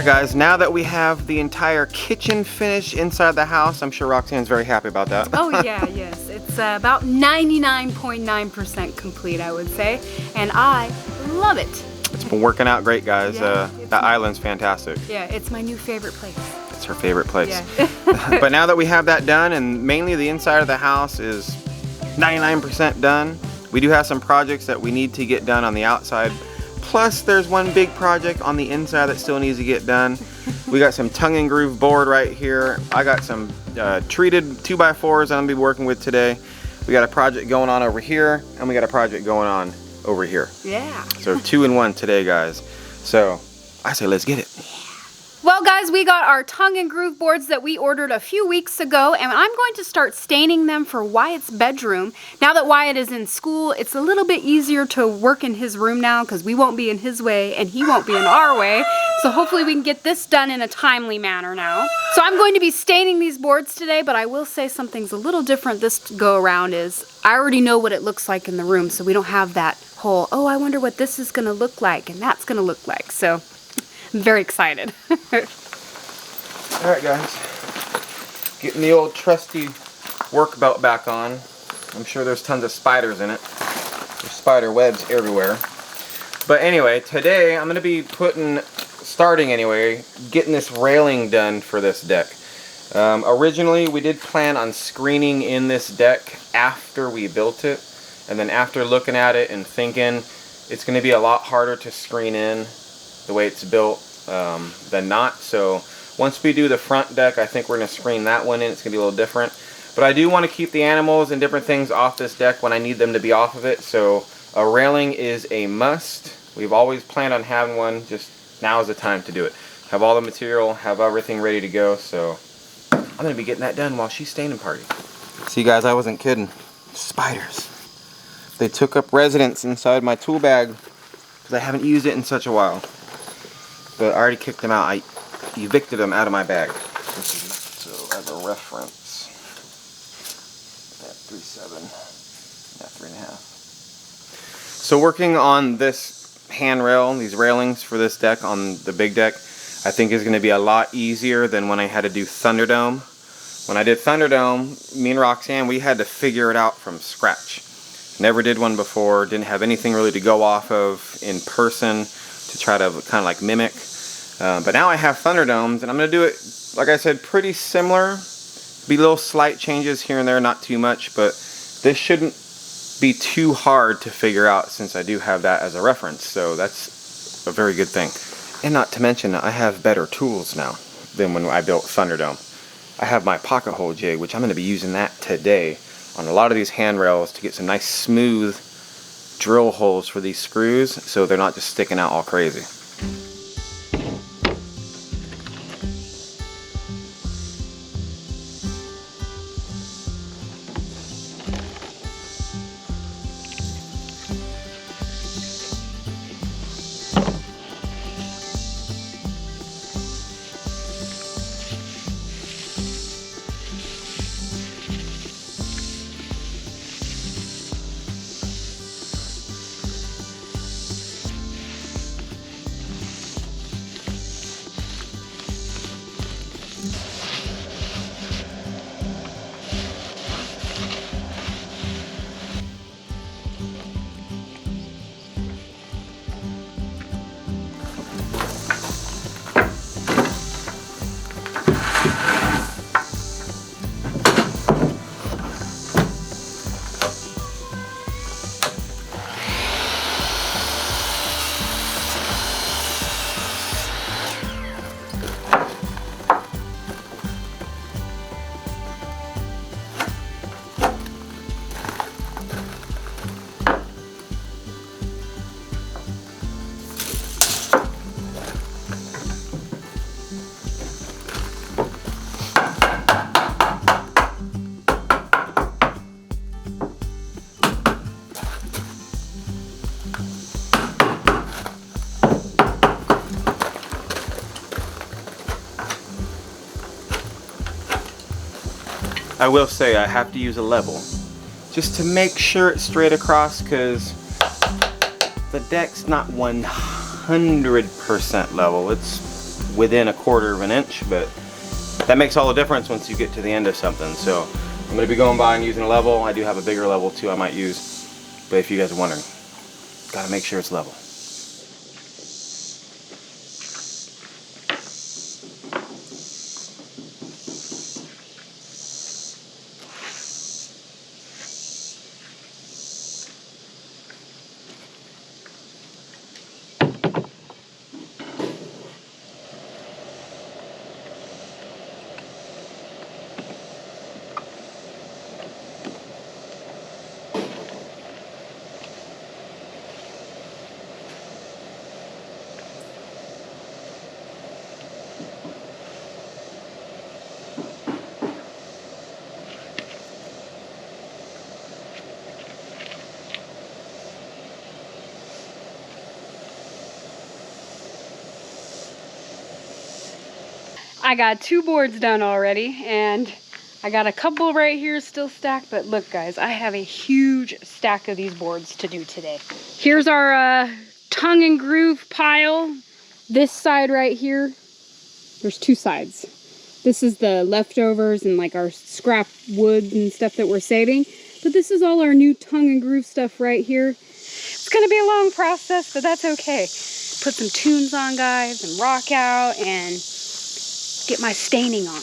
Alright guys, now that we have the entire kitchen finished inside the house, I'm sure Roxane's very happy about that. Oh yeah, yes. It's about 99.9% complete, I would say. And I love it. It's been working out great, guys. Yeah, that island's fantastic. Yeah, it's my new favorite place. It's her favorite place. Yeah. But now that we have that done, and mainly the inside of the house is 99% done, we do have some projects that we need to get done on the outside. Plus, there's one big project on the inside that still needs to get done. We got some tongue and groove board right here. I got some treated 2x4s that I'm gonna be working with today. We got a project going on over here, and we got a project going on over here. Yeah. So 2 in 1 today, guys. So I say let's get it. Well guys, we got our tongue and groove boards that we ordered a few weeks ago, and I'm going to start staining them for Wyatt's bedroom. Now that Wyatt is in school, it's a little bit easier to work in his room now because we won't be in his way and he won't be in our way. So hopefully we can get this done in a timely manner now. So I'm going to be staining these boards today, but I will say something's a little different this go around is I already know what it looks like in the room, so we don't have that whole, oh, I wonder what this is gonna look like and that's gonna look like. So I'm very excited. Alright guys, getting the old trusty work belt back on. I'm sure there's tons of spiders in it. There's spider webs everywhere. But anyway, today I'm going to be starting anyway, getting this railing done for this deck. Originally we did plan on screening in this deck after we built it. And then after looking at it and thinking it's going to be a lot harder to screen in the way it's built than not. So once we do the front deck, I think we're going to screen that one in. It's going to be a little different. But I do want to keep the animals and different things off this deck when I need them to be off of it. So a railing is a must. We've always planned on having one. Just now is the time to do it. Have all the material, have everything ready to go. So I'm going to be getting that done while she's staying in party. See guys, I wasn't kidding. Spiders. They took up residence inside my tool bag because I haven't used it in such a while. But I already kicked them out. I evicted them out of my bag. So as a reference, at 3.7, yeah, 3.5. So working on this handrail, these railings for this deck on the big deck, I think is going to be a lot easier than when I had to do Thunderdome. When I did Thunderdome, me and Roxane, we had to figure it out from scratch. Never did one before, didn't have anything really to go off of in person to try to kind of like mimic. But now I have Thunderdomes, and I'm going to do it, like I said, pretty similar. Be little slight changes here and there, not too much, but this shouldn't be too hard to figure out since I do have that as a reference. So that's a very good thing. And not to mention, I have better tools now than when I built Thunderdome. I have my pocket hole jig, which I'm going to be using that today on a lot of these handrails to get some nice smooth drill holes for these screws so they're not just sticking out all crazy. I will say I have to use a level just to make sure it's straight across, because the deck's not 100% level. It's within 1/4 of an inch, but that makes all the difference once you get to the end of something. So I'm gonna be going by and using a level. I do have a bigger level too I might use, but if you guys are wondering, gotta make sure it's level. I got 2 boards done already, and I got a couple right here still stacked, but look guys, I have a huge stack of these boards to do today. Here's our tongue and groove pile. This side right here, there's 2 sides. This is the leftovers and like our scrap wood and stuff that we're saving. But this is all our new tongue and groove stuff right here. It's gonna be a long process, but that's okay. Put some tunes on, guys, and rock out and get my staining on.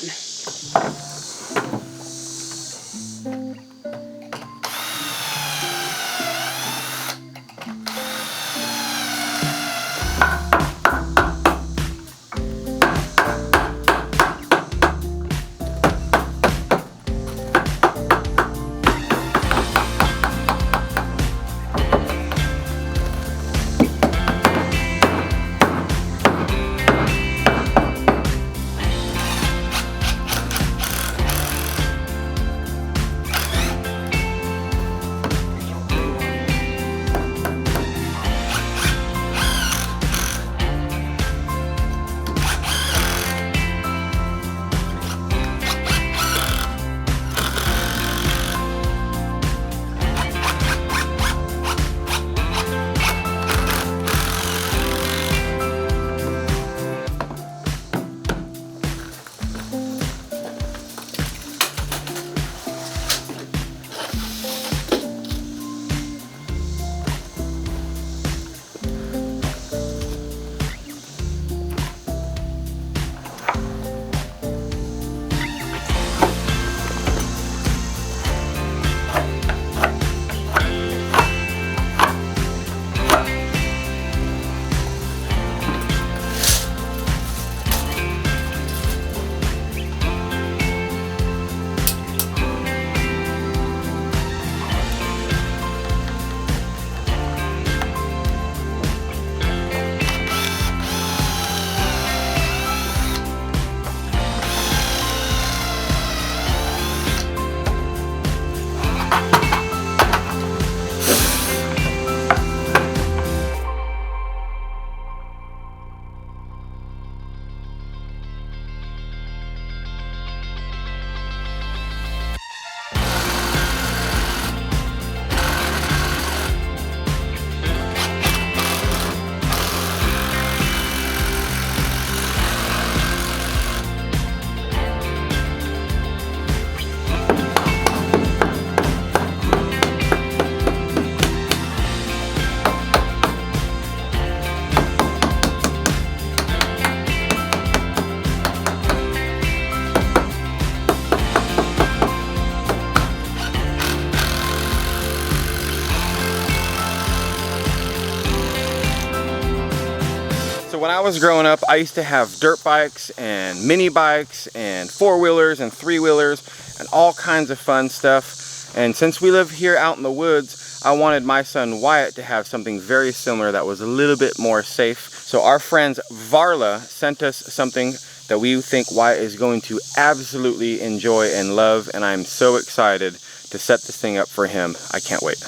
So when I was growing up, I used to have dirt bikes and mini bikes and 4-wheelers and 3-wheelers and all kinds of fun stuff. And since we live here out in the woods, I wanted my son Wyatt to have something very similar that was a little bit more safe. So our friends Varla sent us something that we think Wyatt is going to absolutely enjoy and love, and I'm so excited to set this thing up for him. I can't wait.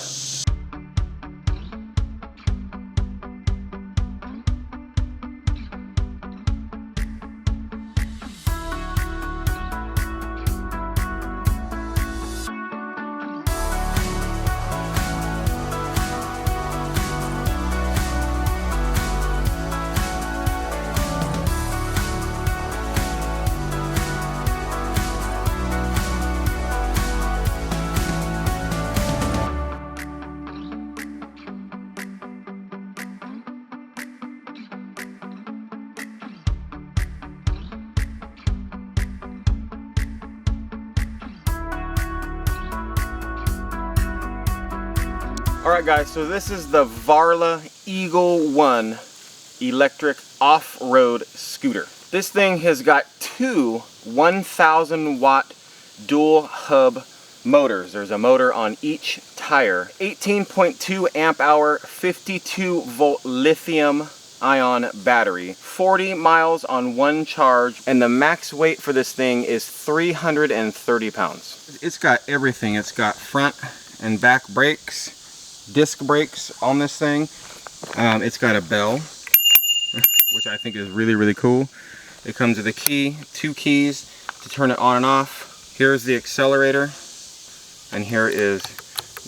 Alright guys, so this is the Varla Eagle 1 electric off-road scooter. This thing has got two 1,000 watt dual hub motors. There's a motor on each tire. 18.2 amp hour, 52 volt lithium ion battery, 40 miles on one charge, and the max weight for this thing is 330 pounds. It's got everything. It's got front and back brakes, disc brakes on this thing. It's got a bell, which I think is really, really cool. It comes with a key, two keys to turn it on and off. Here's the accelerator, and here is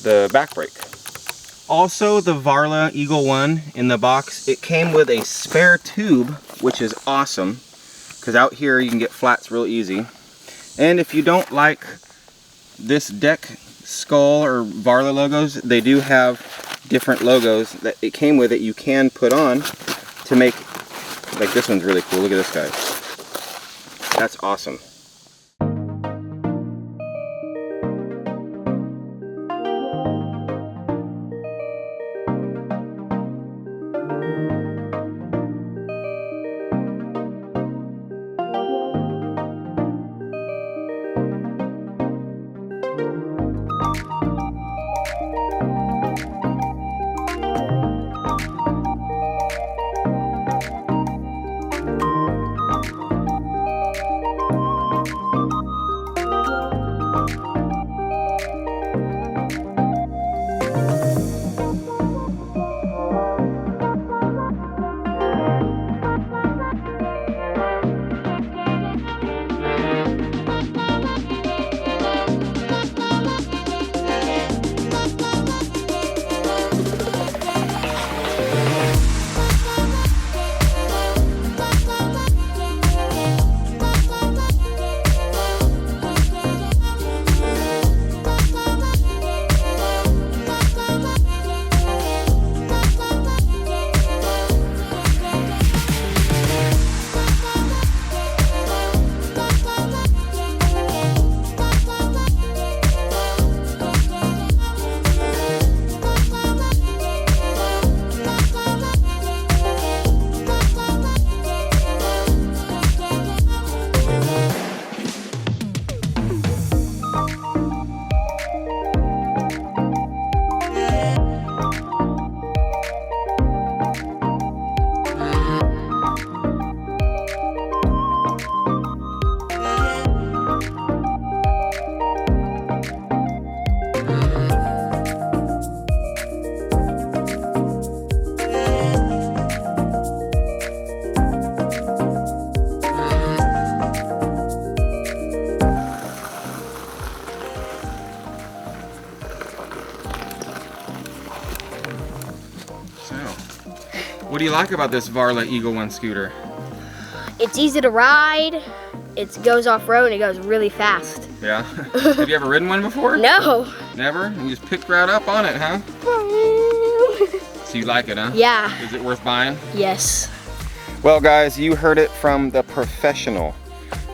the back brake. Also, the Varla Eagle 1 in the box, it came with a spare tube, which is awesome, because out here you can get flats real easy. And if you don't like this deck skull or Varla logos, they do have different logos that it came with that you can put on to make, like this one's really cool. Look at this guy. That's awesome. What do you like about this Varla Eagle 1 scooter? It's easy to ride, it goes off-road, and it goes really fast. Yeah? Have you ever ridden one before? No. Never? You just picked right up on it, huh? So you like it, huh? Yeah. Is it worth buying? Yes. Well guys, you heard it from the professional,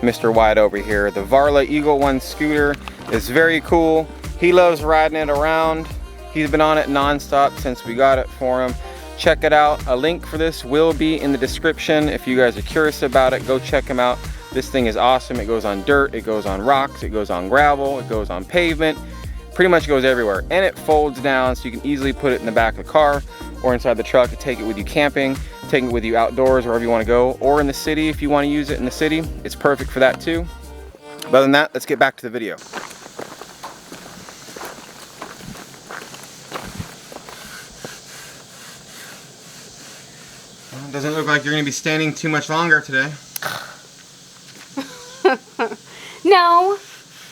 Mr. White over here. The Varla Eagle 1 scooter is very cool. He loves riding it around. He's been on it non-stop since we got it for him. Check it out. A link for this will be in the description. If you guys are curious about it, go check him out. This thing is awesome. It goes on dirt, it goes on rocks, it goes on gravel, it goes on pavement. Pretty much goes everywhere. And it folds down so you can easily put it in the back of the car or inside the truck and take it with you camping, take it with you outdoors, wherever you want to go, or in the city if you want to use it in the city. It's perfect for that too. But other than that, let's get back to the video. Well, it doesn't look like you're going to be standing too much longer today. No,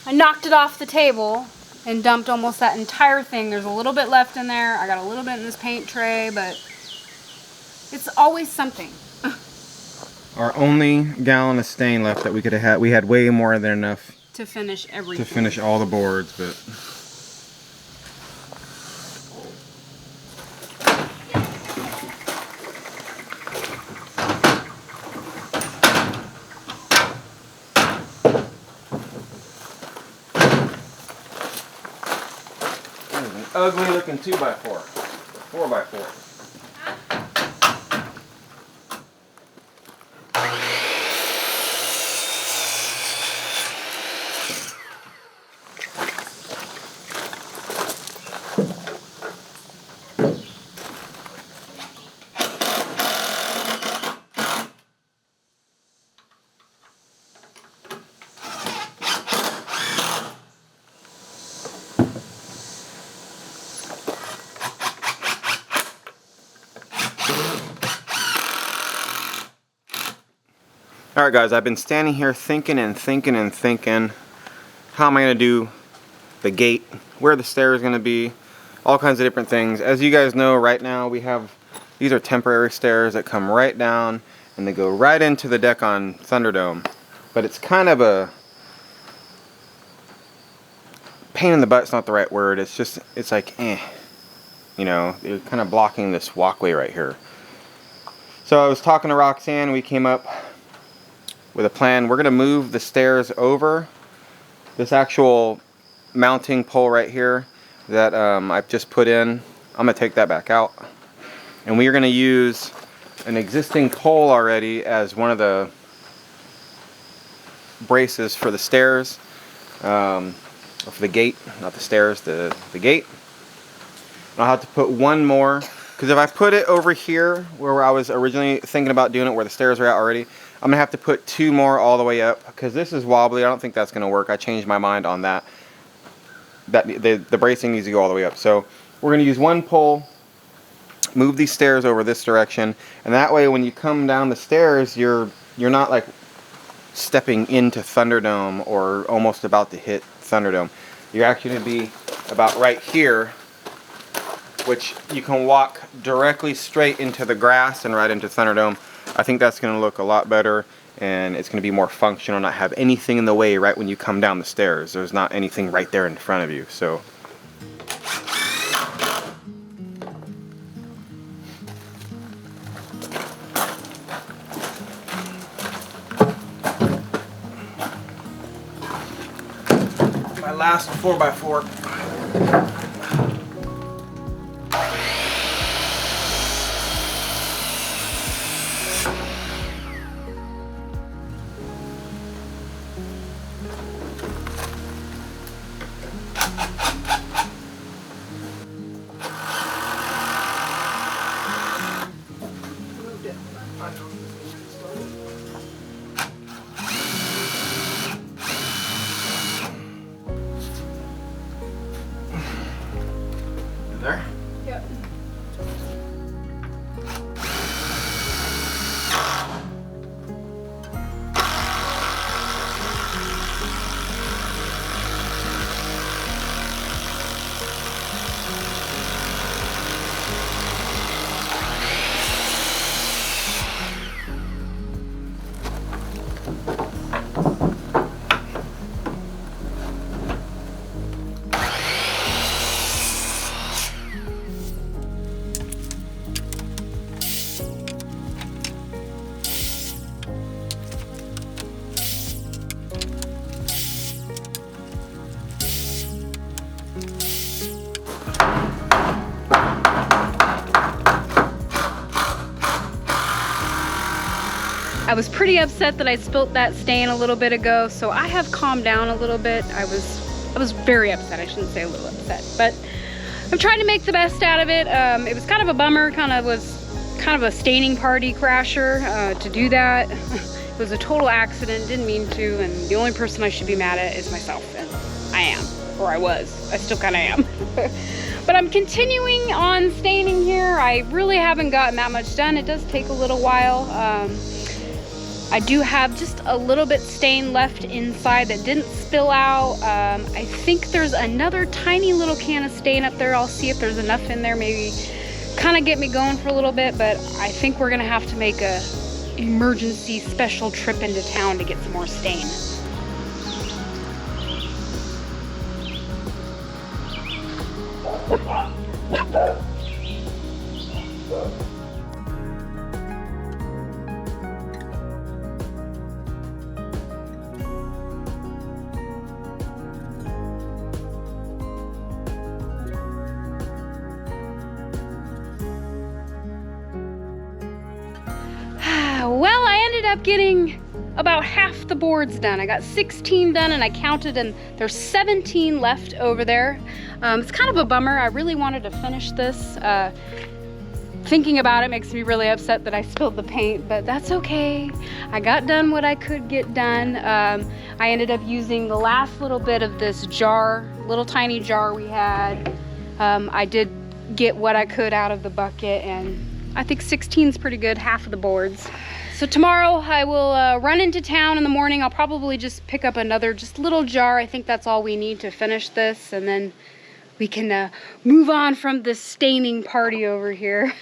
I knocked it off the table and dumped almost that entire thing. There's a little bit left in there. I got a little bit in this paint tray, but it's always something. Our only gallon of stain left that we could have had. We had way more than enough To finish everything. to finish all the boards, but ugly looking 2x4. 4x4. Alright guys, I've been standing here thinking and thinking and thinking, how am I going to do the gate, where the stairs are going to be, all kinds of different things. As you guys know, right now we have, these are temporary stairs that come right down and they go right into the deck on Thunderdome. But it's kind of a pain in the butt, it's not the right word, it's just, it's like, you know, you're kind of blocking this walkway right here. So I was talking to Roxanne, we came up with a plan. We're going to move the stairs over this actual mounting pole right here that I've just put in. I'm going to take that back out. And we are going to use an existing pole already as one of the braces for the stairs. Or for the gate, not the stairs, the gate. And I'll have to put one more, because if I put it over here where I was originally thinking about doing it, where the stairs are at already, I'm gonna have to put two more all the way up because this is wobbly. I don't think that's gonna work. I changed my mind on that. The bracing needs to go all the way up. So we're gonna use one pole, move these stairs over this direction, and that way when you come down the stairs, you're not like stepping into Thunderdome or almost about to hit Thunderdome. You're actually gonna be about right here, which you can walk directly straight into the grass and right into Thunderdome. I think that's going to look a lot better, and it's going to be more functional, not have anything in the way right when you come down the stairs. There's not anything right there in front of you. So my last 4x4. There? Yep. I was pretty upset that I spilt that stain a little bit ago, so I have calmed down a little bit. I was very upset. I shouldn't say a little upset, but I'm trying to make the best out of it. It was kind of a bummer, was kind of a staining party crasher to do that. It was a total accident, didn't mean to, and the only person I should be mad at is myself, and I am, or I was. I still kind of am. But I'm continuing on staining here. I really haven't gotten that much done. It does take a little while. I do have just a little bit stain left inside that didn't spill out. I think there's another tiny little can of stain up there. I'll see if there's enough in there, maybe kind of get me going for a little bit, but I think we're gonna have to make a emergency special trip into town to get some more stain. up getting about half the boards done. I got 16 done and I counted and there's 17 left over there. It's kind of a bummer. I really wanted to finish this. Thinking about it makes me really upset that I spilled the paint, but that's okay. I got done what I could get done. I ended up using the last little bit of this jar, little tiny jar we had. I did get what I could out of the bucket, and I think 16 is pretty good, half of the boards. So tomorrow I will run into town in the morning. I'll probably just pick up another just little jar. I think that's all we need to finish this, and then we can move on from this staining party over here.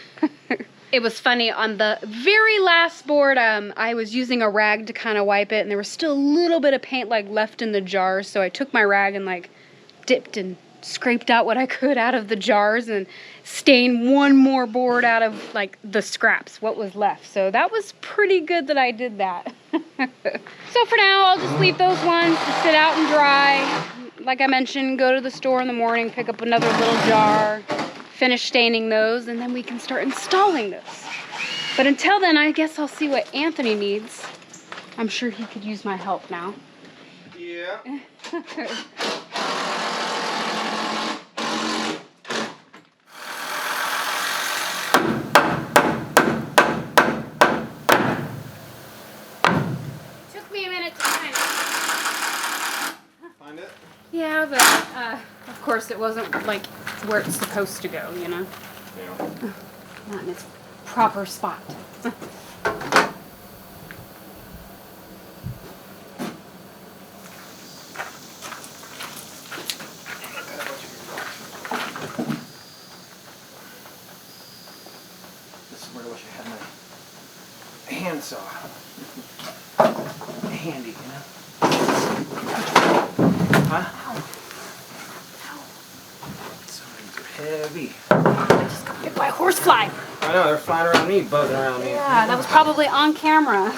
It was funny, on the very last board, I was using a rag to kind of wipe it, and there was still a little bit of paint like left in the jars, so I took my rag and like dipped and scraped out what I could out of the jars and stained one more board out of like the scraps, what was left. So that was pretty good that I did that. So for now, I'll just leave those ones to sit out and dry. Like I mentioned, go to the store in the morning, pick up another little jar, finish staining those, and then we can start installing those. But until then, I guess I'll see what Anthony needs. I'm sure he could use my help now. Yeah. Took me a minute to find it. Find it? Yeah, but of course it wasn't like where it's supposed to go, you know? Yeah. Not in its proper spot. This is where I wish I had my handsaw handy, you know? Huh? Some of these are heavy. I just got hit by a horsefly. I know, they're flying around me, buzzing around me. Yeah, that was probably on camera.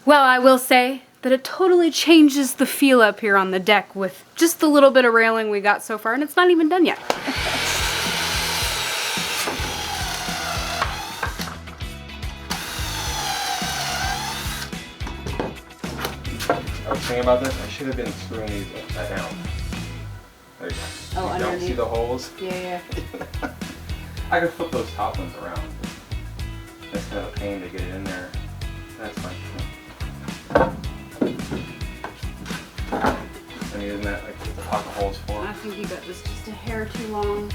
Well, I will say that it totally changes the feel up here on the deck with just the little bit of railing we got so far, and it's not even done yet. I was thinking about this, I should have been screwing these upside down. There you go. Oh, you underneath. don't see the holes? Yeah. I could flip those top ones around. That's kind of a pain to get it in there. That's fine. I mean, isn't that like what the pocket holes for? I think you got this just a hair too long.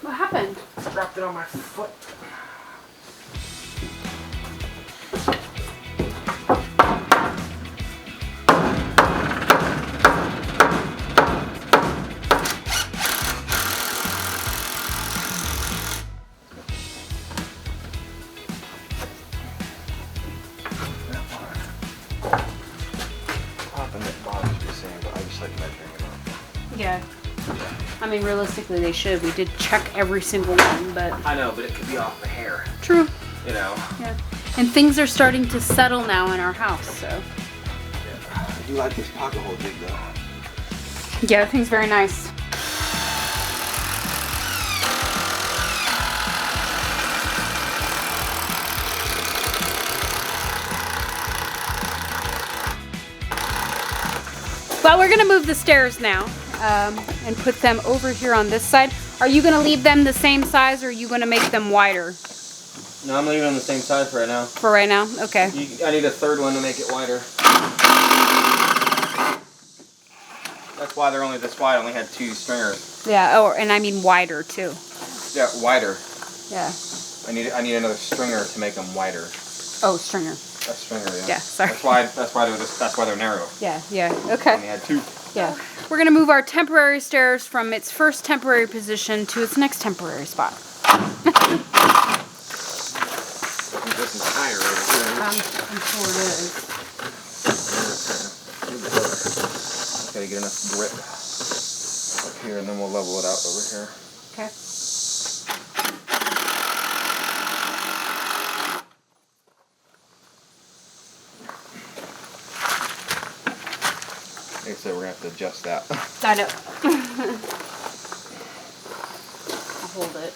What happened? Dropped it on my foot. Yeah. I mean, realistically, they should. We did check every single one, but... I know, but it could be off the hair. True. You know? Yeah. And things are starting to settle now in our house, so... Yeah. I do like this pocket hole jig, though. Yeah, the thing's very nice. Well, we're gonna move the stairs now and put them over here on this side. Are you gonna leave them the same size, or are you gonna make them wider? No, I'm leaving them the same size for right now. For right now? Okay. I need a third one to make it wider. That's why they're only this wide. I only had 2 stringers. Yeah, oh, and I mean wider too. Yeah, wider. Yeah. I need another stringer to make them wider. Oh, stringer. A stringer, yeah. Yeah, sorry. That's why they're narrow. Yeah, I okay. only had 2. Yeah. We're gonna move our temporary stairs from its first temporary position to its next temporary spot. This is higher over here. I'm sure it is. Okay, Gotta get enough grip up here, and then we'll level it out over here. Okay. Like I said, we're gonna have to adjust that. I know. I'll hold it.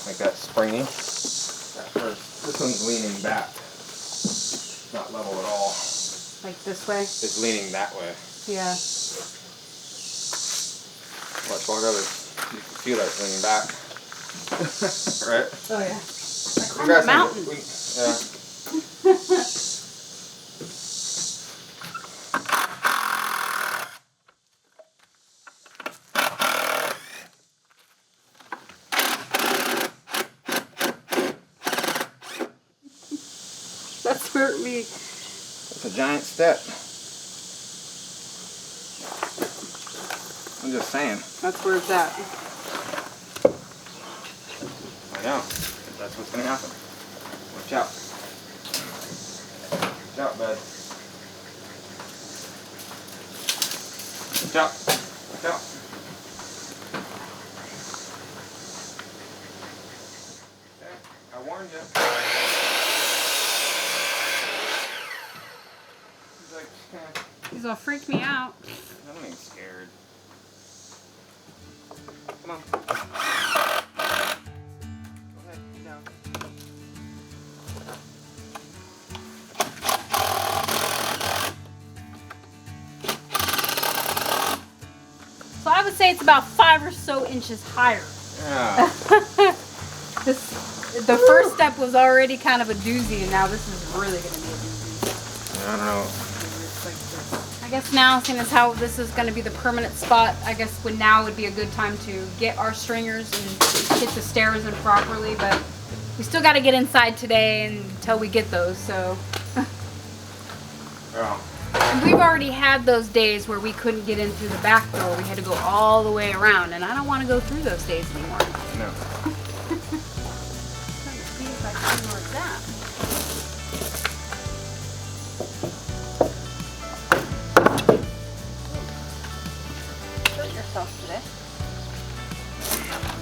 Like that springy. This one's leaning back. Not level at all. Like this way? It's leaning that way. Yeah. Watch, walk over. You can feel that it's leaning back. Right? Oh yeah. You Like guys on the mountain. Yeah. That's hurt me. It's a giant step. I'm just saying. That's where it's at. I know. That's what's going to happen. Watch out. Watch out, bud. Watch out. Watch out. Okay. I warned you. He's like, He's gonna freak me out. I don't even scared. Come on. So I would say it's about 5 or so inches higher. Yeah. The first step was already kind of a doozy, and now this is really going to be a doozy. I don't know. I guess now, seeing as how this is going to be the permanent spot, I guess now would be a good time to get our stringers and get the stairs in properly, but we still got to get inside today until we get those, so. Oh. And we've already had those days where we couldn't get in through the back door. We had to go all the way around, and I don't want to go through those days anymore. No. Let's see if I can work that. Hurt yourself today.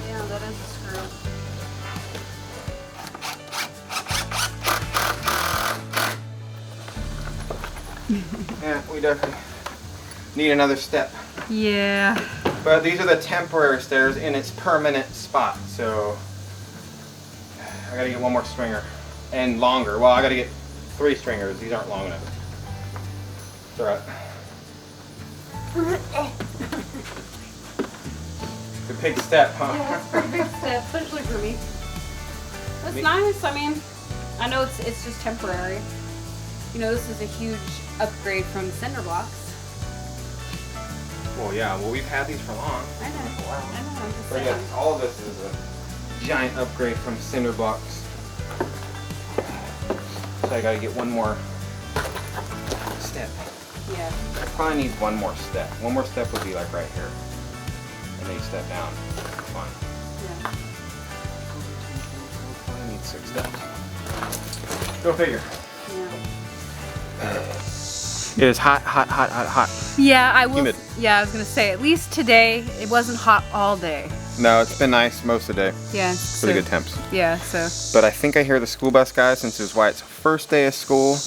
Yeah, that is a screw. Yeah, we definitely need another step. Yeah. But these are the temporary stairs in its permanent spot, so I gotta get one more stringer. And longer. Well, I gotta get 3 stringers. These aren't long enough. It's alright. It's a big step, huh? Yeah, it's a pretty big step, especially for me. It's nice. I mean, I know it's just temporary. You know, this is a huge upgrade from cinder blocks. Well, yeah. Well, we've had these for long. I know. I know. I'm just But saying. yeah, all of this is a giant upgrade from cinder blocks. So I gotta get one more step. Yeah. I probably need one more step. One more step would be like right here. And then you step down. Fine. Yeah. Probably need 6 steps. Go figure. Yeah. It is hot, hot, hot, hot, hot. Yeah, I will. Humid. Yeah, I was gonna say at least today it wasn't hot all day. No, it's been nice most of the day. Yeah. Really good temps. Yeah. So. But I think I hear the school bus guy, since it's Wyatt's first day of school.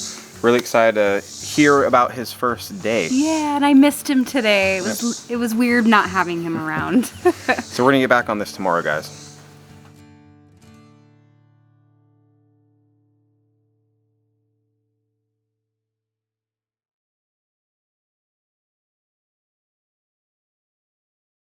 Really excited to hear about his first day. Yeah, and I missed him today. It was weird not having him around. So we're gonna get back on this tomorrow, guys.